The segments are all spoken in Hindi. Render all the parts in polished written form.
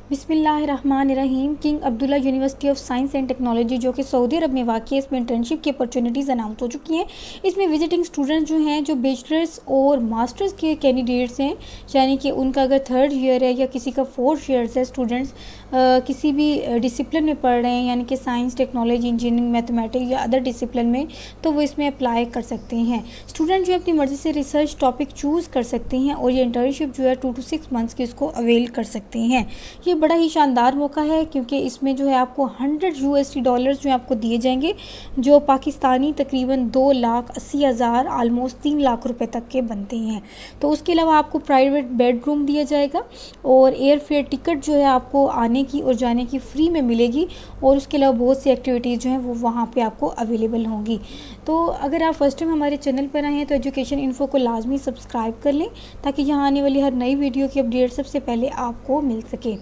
बिस्मिल्लाहिर्रहमानिर्रहीम। King Abdullah University of science and technology जो कि सऊदी अरब में वाक़ है, इसमें इंटर्नशिप की अपॉर्चुनिटीज़ अनाउंस हो चुकी हैं। इसमें विजिटिंग स्टूडेंट जो हैं, जो बैचलर्स और मास्टर्स के कैंडिडेट्स हैं, यानी कि उनका अगर थर्ड ईयर है या किसी का फोर्थ ईयर है, स्टूडेंट्स किसी भी डिसिप्लिन में पढ़ रहे हैं, यानी कि साइंस, टेक्नोलॉजी, इंजीनियरिंग, मैथमेटिक्स या अदर डिसिप्लिन में, तो वो इसमें अप्लाई कर सकते हैं। स्टूडेंट जो अपनी मर्ज़ी से रिसर्च टॉपिक चूज़ कर सकते हैं और ये इंटर्नशिप जो है 2 to 6 मंथ्स की इसको अवेल कर सकते हैं। ये बड़ा ही शानदार मौका है क्योंकि इसमें जो है आपको $100 जो है आपको दिए जाएंगे, जो पाकिस्तानी तकरीबन 2,80,000 आलमोस्ट 3 लाख रुपए तक के बनते हैं। तो उसके अलावा आपको प्राइवेट बेडरूम दिया जाएगा और एयर फेयर टिकट जो है आपको आने की और जाने की फ्री में मिलेगी और उसके अलावा बहुत सी एक्टिविटीज़ जो हैं वो वहाँ पे आपको अवेलेबल होंगी। तो अगर आप फर्स्ट टाइम हमारे चैनल पर आए हैं तो एजुकेशन इन्फो को लाजमी सब्सक्राइब कर लें ताकि यहाँ आने वाली हर नई वीडियो की अपडेट सबसे पहले आपको मिल सके।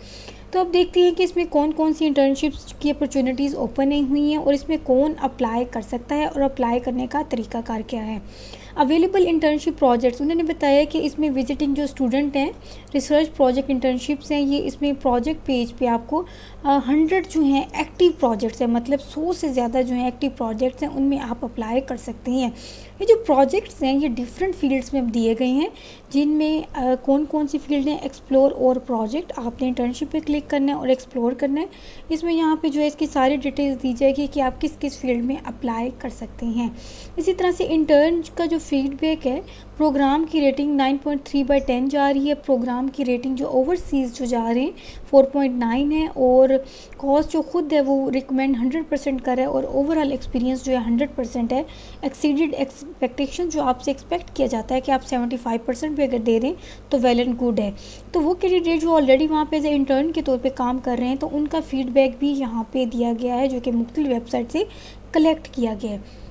तो अब देखते हैं कि इसमें कौन कौन सी इंटर्नशिप्स की अपॉर्चुनिटीज़ ओपन नहीं हुई हैं और इसमें कौन अप्लाई कर सकता है और अप्लाई करने का तरीकाकार क्या है। अवेलेबल इंटर्नशिप प्रोजेक्ट्स उन्होंने बताया कि इसमें विजिटिंग जो स्टूडेंट हैं, रिसर्च प्रोजेक्ट इंटर्नशिप्स हैं, ये इसमें प्रोजेक्ट पेज पे आपको 100 जो हैं एक्टिव प्रोजेक्ट्स हैं, मतलब 100 से ज़्यादा जो हैं एक्टिव प्रोजेक्ट्स हैं, उनमें आप अप्लाई कर सकते हैं। ये जो प्रोजेक्ट्स हैं ये डिफरेंट फील्ड्स में दिए गए हैं, जिनमें कौन कौन सी फील्ड हैं, एक्सप्लोर और प्रोजेक्ट, आपने इंटर्नशिप पे क्लिक करना है और एक्सप्लोर करना है। इसमें यहाँ पे जो है इसकी सारी डिटेल्स दी जाएगी कि आप किस किस फील्ड में अप्लाई कर सकते हैं। इसी तरह से इंटर्न का जो फीडबैक है, प्रोग्राम की रेटिंग 9.3/10 जा रही है। प्रोग्राम की रेटिंग जो ओवरसीज़ जो जा रहे हैं 4.9 है और कॉस्ट जो खुद है वो रिकमेंड 100% कर है और ओवरऑल एक्सपीरियंस जो है 100% है। एक्सीडेड एक्सपेक्टेशन जो आपसे एक्सपेक्ट किया जाता है कि आप 75% भी अगर दे दें तो वेल एंड गुड है। तो वो कैंडिडेट जो ऑलरेडी वहाँ पे एज ए इंटर्न के तौर पे काम कर रहे हैं तो उनका फीडबैक भी यहाँ पे दिया गया है, जो कि मुख्तलिफ वेबसाइट से कलेक्ट किया गया है।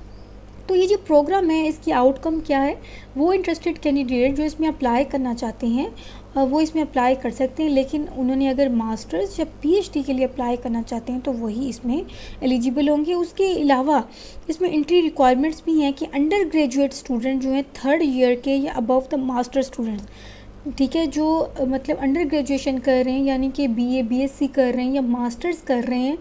तो ये जो प्रोग्राम है इसकी आउटकम क्या है, वो इंटरेस्टेड कैंडिडेट जो इसमें अप्लाई करना चाहते हैं वो इसमें अप्लाई कर सकते हैं, लेकिन उन्होंने अगर मास्टर्स या पीएचडी के लिए अप्लाई करना चाहते हैं तो वही इसमें एलिजिबल होंगे। उसके अलावा इसमें एंट्री रिक्वायरमेंट्स भी हैं कि अंडर ग्रेजुएट स्टूडेंट जो हैं थर्ड ईयर के या अबव द मास्टर स्टूडेंट्स, ठीक है, जो मतलब अंडर ग्रेजुएशन कर रहे हैं, यानी कि बीए बीएससी कर रहे हैं या मास्टर्स कर रहे हैं,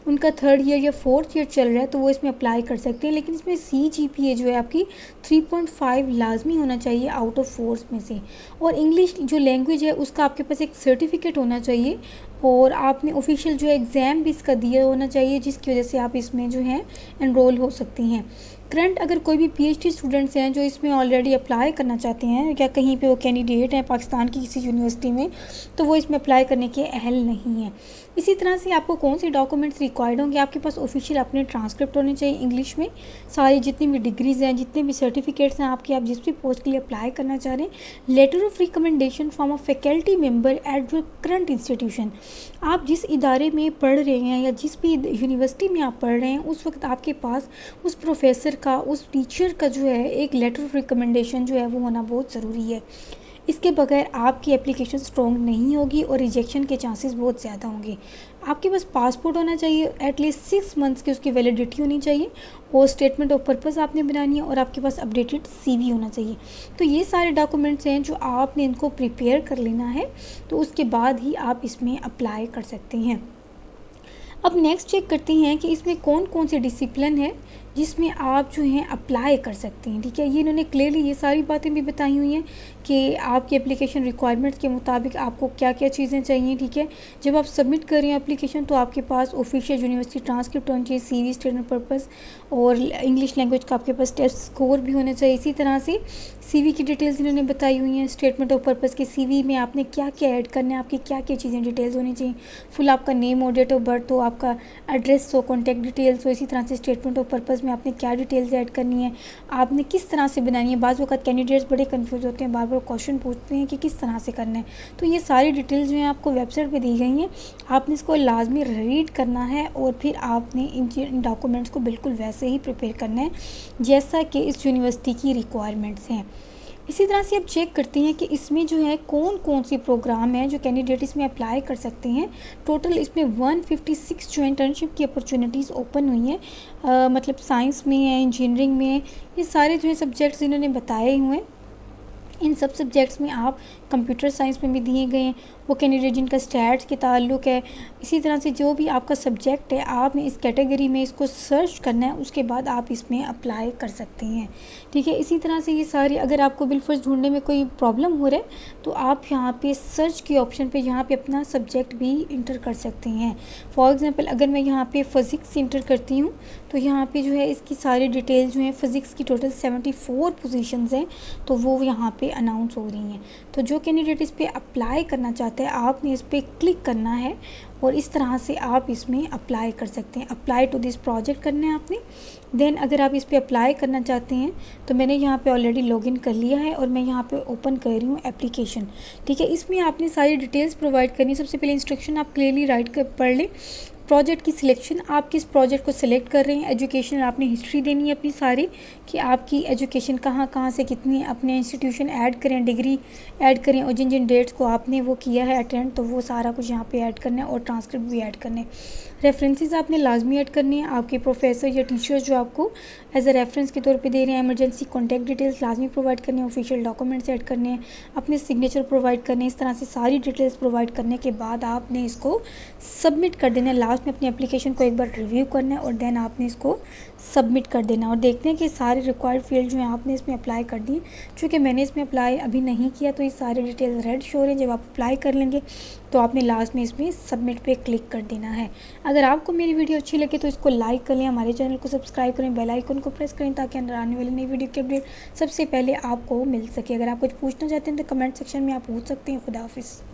उनका थर्ड ईयर या फोर्थ ईयर चल रहा है तो वो इसमें अप्लाई कर सकते हैं। लेकिन इसमें CGPA जो है आपकी 3.5 लाजमी होना चाहिए आउट ऑफ 4 में से, और इंग्लिश जो लैंग्वेज है उसका आपके पास एक सर्टिफिकेट होना चाहिए और आपने ऑफिशियल जो है एग्ज़ाम भी इसका दिया होना चाहिए, जिसकी वजह से आप इसमें जो है एनरोल हो सकती हैं। करंट अगर कोई भी PhD स्टूडेंट्स हैं जो इसमें ऑलरेडी अप्लाई करना चाहते हैं या कहीं पे वो कैंडिडेट हैं पाकिस्तान की किसी यूनिवर्सिटी में, तो वो इसमें अप्लाई करने के अहल नहीं है। इसी तरह से आपको कौन से डॉक्यूमेंट्स रिक्वायर्ड होंगे, आपके पास ऑफिशियल अपने ट्रांसक्रिप्ट होने चाहिए इंग्लिश में, सारी जितनी भी डिग्रीज़ हैं, जितने भी सर्टिफिकेट्स हैं आपके, आप जिस भी पोस्ट के लिए अप्लाई करना चाह रहे हैं, letter of recommendation from a faculty member at your current institution, आप जिस इदारे में पढ़ रहे हैं या जिस भी यूनिवर्सिटी में आप पढ़ रहे हैं उस वक्त आपके पास उस प्रोफेसर का, उस टीचर का जो है एक लेटर ऑफ रिकमेंडेशन जो है वो होना बहुत ज़रूरी है। इसके बगैर आपकी एप्लीकेशन स्ट्रॉन्ग नहीं होगी और रिजेक्शन के चांसेस बहुत ज़्यादा होंगे। आपके पास पासपोर्ट होना चाहिए, एटलीस्ट 6 मंथ्स की उसकी वैलिडिटी होनी चाहिए और स्टेटमेंट ऑफ पर्पस आपने बनानी है और आपके पास अपडेटेड CV होना चाहिए। तो ये सारे डॉक्यूमेंट्स हैं जो आपने इनको प्रिपेयर कर लेना है, तो उसके बाद ही आप इसमें अप्लाई कर सकते हैं। अब नेक्स्ट चेक करते हैं कि इसमें कौन कौन से डिसिप्लिन है जिसमें आप जो हैं अप्लाई कर सकते हैं। ठीक है, ये इन्होंने क्लियरली ये सारी बातें भी बताई हुई हैं कि आपकी एप्लीकेशन रिक्वायरमेंट्स के मुताबिक आपको क्या क्या चीज़ें चाहिए। ठीक है, जब आप सबमिट कर रहे हैं एप्लीकेशन तो आपके पास ऑफिशियल यूनिवर्सिटी ट्रांसक्रिप्ट होना चाहिए, CV, स्टेटमेंट पर्पस और इंग्लिश लैंग्वेज का आपके पास टेस्ट स्कोर भी होना चाहिए। इसी तरह से CV की डिटेल्स इन्होंने बताई हुई हैं, स्टेटमेंट ऑफ पर्पस के CV में आपने क्या क्या ऐड करना है, आपकी क्या क्या चीज़ें डिटेल्स होनी चाहिए, फुल आपका नेम और डेट ऑफ बर्थ हो, आपका एड्रेस हो, कॉन्टैक्ट डिटेल्स हो। इसी तरह से स्टेटमेंट ऑफ पर्पस में आपने क्या डिटेल्स ऐड करनी है, आपने किस तरह से बनानी है। बाज़ वक़्त कैंडिडेट्स बड़े कंफ्यूज होते हैं, बार बार क्वेश्चन पूछते हैं कि किस तरह से करना है, तो ये सारी डिटेल्स जो हैं आपको वेबसाइट पे दी गई हैं, आपने इसको लाजमी रीड करना है और फिर आपने इन डॉक्यूमेंट्स को बिल्कुल वैसे ही प्रिपेयर करना है जैसा कि इस यूनिवर्सिटी की रिक्वायरमेंट्स हैं। इसी तरह से आप चेक करते हैं कि इसमें जो है कौन कौन सी प्रोग्राम है जो कैंडिडेट इसमें अप्लाई कर सकते हैं। टोटल इसमें 156 जो इंटर्नशिप की अपॉर्चुनिटीज़ ओपन हुई हैं, मतलब साइंस में है, इंजीनियरिंग में है, ये सारे जो है सब्जेक्ट्स इन्होंने बताए हुए हैं। इन सब सब्जेक्ट्स में आप कंप्यूटर साइंस में भी दिए गए हैं, वो कैंडिडेट जिनका स्टैट्स के ताल्लुक़ है। इसी तरह से जो भी आपका सब्जेक्ट है आपने इस कैटेगरी में इसको सर्च करना है, उसके बाद आप इसमें अप्लाई कर सकते हैं। ठीक है, इसी तरह से ये सारी, अगर आपको बिलफर्ज ढूंढने में कोई प्रॉब्लम हो रहा है तो आप यहाँ पे सर्च के ऑप्शन पे यहाँ पे अपना सब्जेक्ट भी इंटर कर सकते हैं। फॉर एग्ज़ाम्पल अगर मैं यहाँ पे फ़िज़िक्स इंटर करती हूँ तो यहाँ पे जो है इसकी सारी डिटेल जो है, फ़िज़िक्स की टोटल 74 पोजीशंस हैं, तो वो यहाँ पे अनाउंस हो रही हैं। तो जो कैंडिडेट इस पर अप्लाई करना चाहते हैं आपने इस पर क्लिक करना है और इस तरह से आप इसमें अप्लाई कर सकते हैं। अप्लाई टू दिस प्रोजेक्ट करना है आपने। देन अगर आप इस पर अप्लाई करना चाहते हैं तो मैंने यहाँ पे ऑलरेडी लॉगिन कर लिया है और मैं यहाँ पे ओपन कर रही हूँ एप्लीकेशन। ठीक है, इसमें आपने सारी डिटेल्स प्रोवाइड करनी है। सबसे पहले इंस्ट्रक्शन आप क्लियरली राइट कर पढ़ लें। प्रोजेक्ट की सिलेक्शन, आप किस प्रोजेक्ट को सिलेक्ट कर रहे हैं। एजुकेशन आपने हिस्ट्री देनी है अपनी सारी, कि आपकी एजुकेशन कहाँ से कितनी है। अपने इंस्टीट्यूशन ऐड करें, डिग्री ऐड करें और जिन जिन डेट्स को आपने वो किया है अटेंड, तो वो सारा कुछ यहाँ पे ऐड करना है और ट्रांसक्रिप्ट भी ऐड करने। रेफरेंसेस आपने लाजमी ऐड करनी है। आपके प्रोफेसर या टीचर्स जो आपको एज अ रेफरेंस के तौर पे दे रहे हैं, इमरजेंसी कॉन्टैक्ट डिटेल्स लाजमी प्रोवाइड करने हैं, ऑफिशियल डॉक्यूमेंट्स ऐड करने हैं, अपने सिग्नेचर प्रोवाइड करने हैं। इस तरह से सारी डिटेल्स प्रोवाइड करने के बाद आपने इसको सबमिट कर देना है। लास्ट में अपनी एप्लीकेशन को एक बार रिव्यू करना है और देन आपने इसको सबमिट कर देना और देखते हैं कि सारे रिक्वायर्ड फील्ड जो हैं आपने इसमें अप्लाई कर दी। चूँकि मैंने इसमें अप्लाई अभी नहीं किया तो ये सारे डिटेल्स रेड शो हो रहे हैं। जब आप अप्लाई कर लेंगे तो आपने लास्ट में इसमें सबमिट पे क्लिक कर देना है। अगर आपको मेरी वीडियो अच्छी लगे तो इसको लाइक कर लें, हमारे चैनल को सब्सक्राइब करें, बेल आइकन को प्रेस करें ताकि अंदर आने वाली नई वीडियो की अपडेट सबसे पहले आपको मिल सके। अगर आप कुछ पूछना चाहते हैं तो कमेंट सेक्शन में आप पूछ सकते हैं। खुदा हाफिज़।